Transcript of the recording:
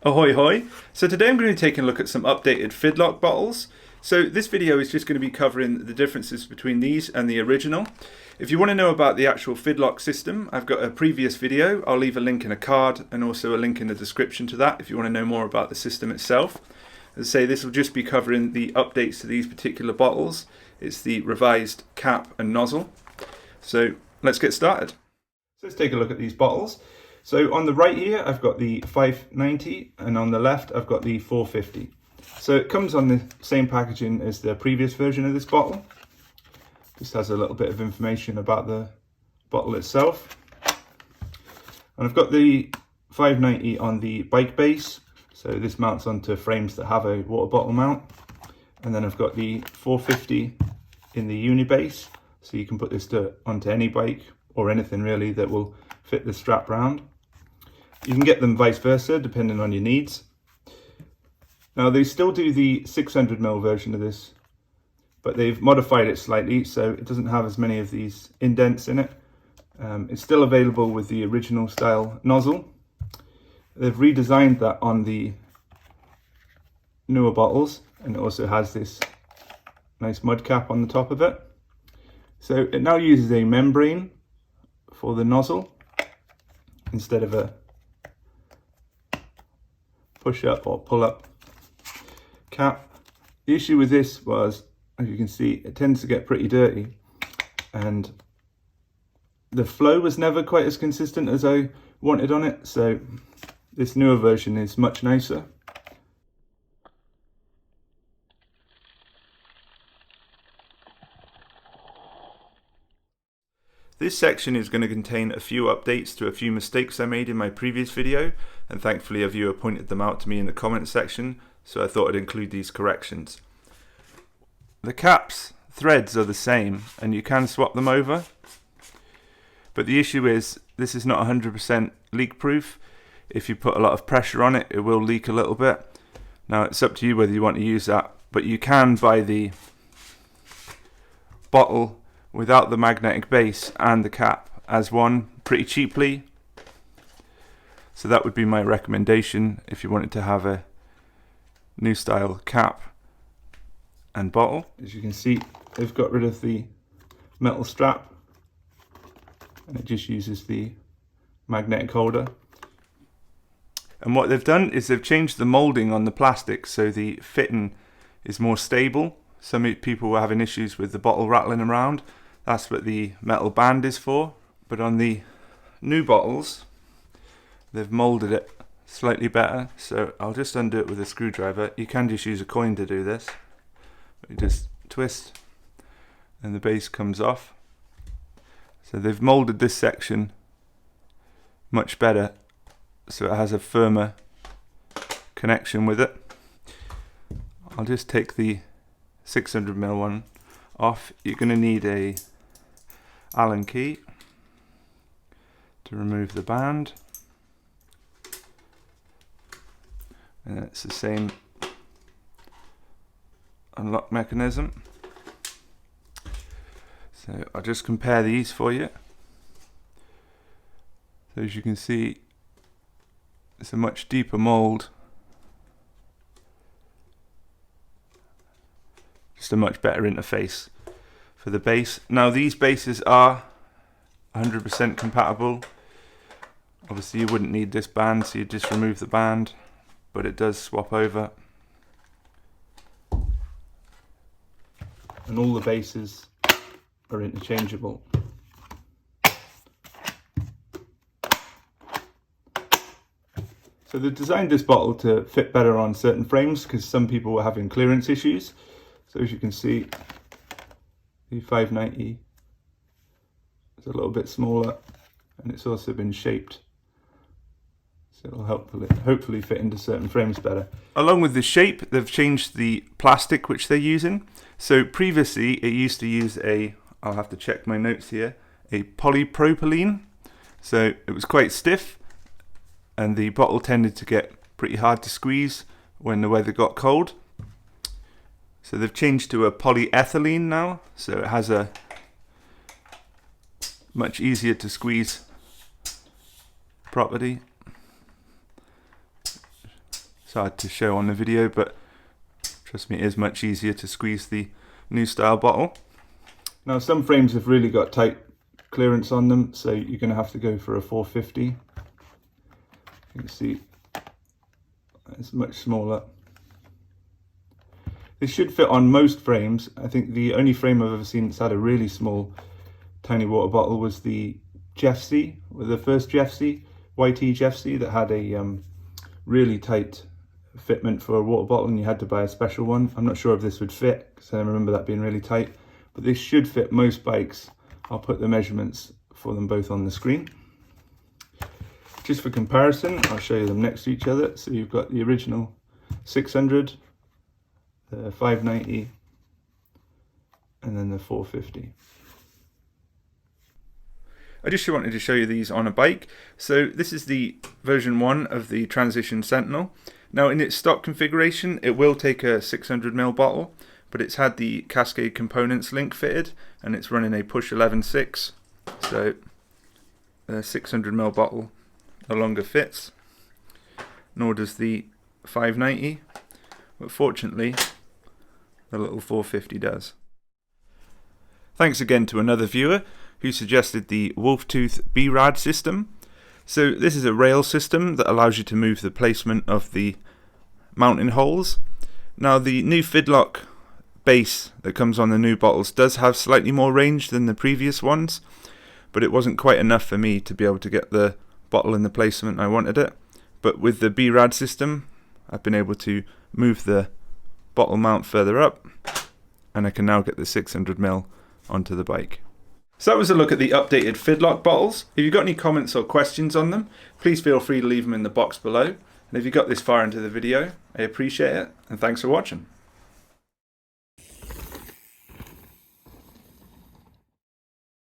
Ahoy hoy! So today I'm going to be taking a look at some updated Fidlock bottles. So this video is just going to be covering the differences between these and the original. If you want to know about the actual Fidlock system, I've got a previous video. I'll leave a link in a card and also a link in the description to that if you want to know more about the system itself. As I say, this will just be covering the updates to these particular bottles. It's the revised cap and nozzle. So let's get started. So let's take a look at these bottles. So on the right here, I've got the 590, and on the left, I've got the 450. So it comes on the same packaging as the previous version of this bottle. Just has a little bit of information about the bottle itself. And I've got the 590 on the bike base. So this mounts onto frames that have a water bottle mount. And then I've got the 450 in the uni base. So you can put this onto any bike or anything really that will fit the strap round. You can get them vice versa depending on your needs. Now they still do the 600ml version of this, but they've modified it slightly so it doesn't have as many of these indents in it. It's still available with the original style nozzle. They've redesigned that on the newer bottles, and it also has this nice mud cap on the top of it. So it now uses a membrane for the nozzle instead of a push up or pull up cap. The issue with this was, as you can see, it tends to get pretty dirty and the flow was never quite as consistent as I wanted on it, so this newer version is much nicer. This section is going to contain a few updates to a few mistakes I made in my previous video, and thankfully a viewer pointed them out to me in the comment section, so I thought I'd include these corrections. The caps threads are the same and you can swap them over, but the issue is this is not 100% leak proof. If you put a lot of pressure on it, it will leak a little bit. Now it's up to you whether you want to use that, but you can buy the bottle without the magnetic base and the cap as one pretty cheaply. So that would be my recommendation if you wanted to have a new style cap and bottle. As you can see, they've got rid of the metal strap and it just uses the magnetic holder. And what they've done is they've changed the molding on the plastic so the fitting is more stable. Some people were having issues with the bottle rattling around. That's what the metal band is for. But on the new bottles, they've molded it slightly better. So I'll just undo it with a screwdriver. You can just use a coin to do this. You just twist and the base comes off. So they've molded this section much better so it has a firmer connection with it. I'll just take the 600ml one off. You're going to need a Allen key to remove the band, and it's the same unlock mechanism. So I'll just compare these for you. So as you can see, it's a much deeper mold, just a much better interface for the base. Now these bases are 100% compatible. Obviously you wouldn't need this band, so you just remove the band, but it does swap over. And all the bases are interchangeable. So they designed this bottle to fit better on certain frames because some people were having clearance issues. So as you can see, the 590 is a little bit smaller and it's also been shaped so it'll hopefully fit into certain frames better. Along with the shape, they've changed the plastic which they're using. So previously it used to use I'll have to check my notes here, a polypropylene. So it was quite stiff and the bottle tended to get pretty hard to squeeze when the weather got cold. So they've changed to a polyethylene now, so it has a much easier to squeeze property. It's hard to show on the video, but trust me, it is much easier to squeeze the new style bottle. Now some frames have really got tight clearance on them, so you're going to have to go for a 450. You can see it's much smaller. This should fit on most frames. I think the only frame I've ever seen that's had a really small tiny water bottle was the Jeffsy, the first Jeffsy, YT Jeffsy, that had a really tight fitment for a water bottle and you had to buy a special one. I'm not sure if this would fit because I remember that being really tight, but this should fit most bikes. I'll put the measurements for them both on the screen. Just for comparison, I'll show you them next to each other. So you've got the original 600, the 590, and then the 450. I just wanted to show you these on a bike. So this is the version 1 of the Transition Sentinel. Now in its stock configuration it will take a 600ml bottle, but it's had the Cascade Components link fitted and it's running a push 11.6, so the 600ml bottle no longer fits, nor does the 590, but fortunately the little 450 does. Thanks again to another viewer who suggested the Wolftooth B-Rad system. So this is a rail system that allows you to move the placement of the mounting holes. Now the new Fidlock base that comes on the new bottles does have slightly more range than the previous ones, but it wasn't quite enough for me to be able to get the bottle in the placement I wanted it. But with the B-Rad system I've been able to move the bottle mount further up and I can now get the 600ml onto the bike. So that was a look at the updated Fidlock bottles. If you've got any comments or questions on them, please feel free to leave them in the box below. And if you got this far into the video, I appreciate it, and thanks for watching.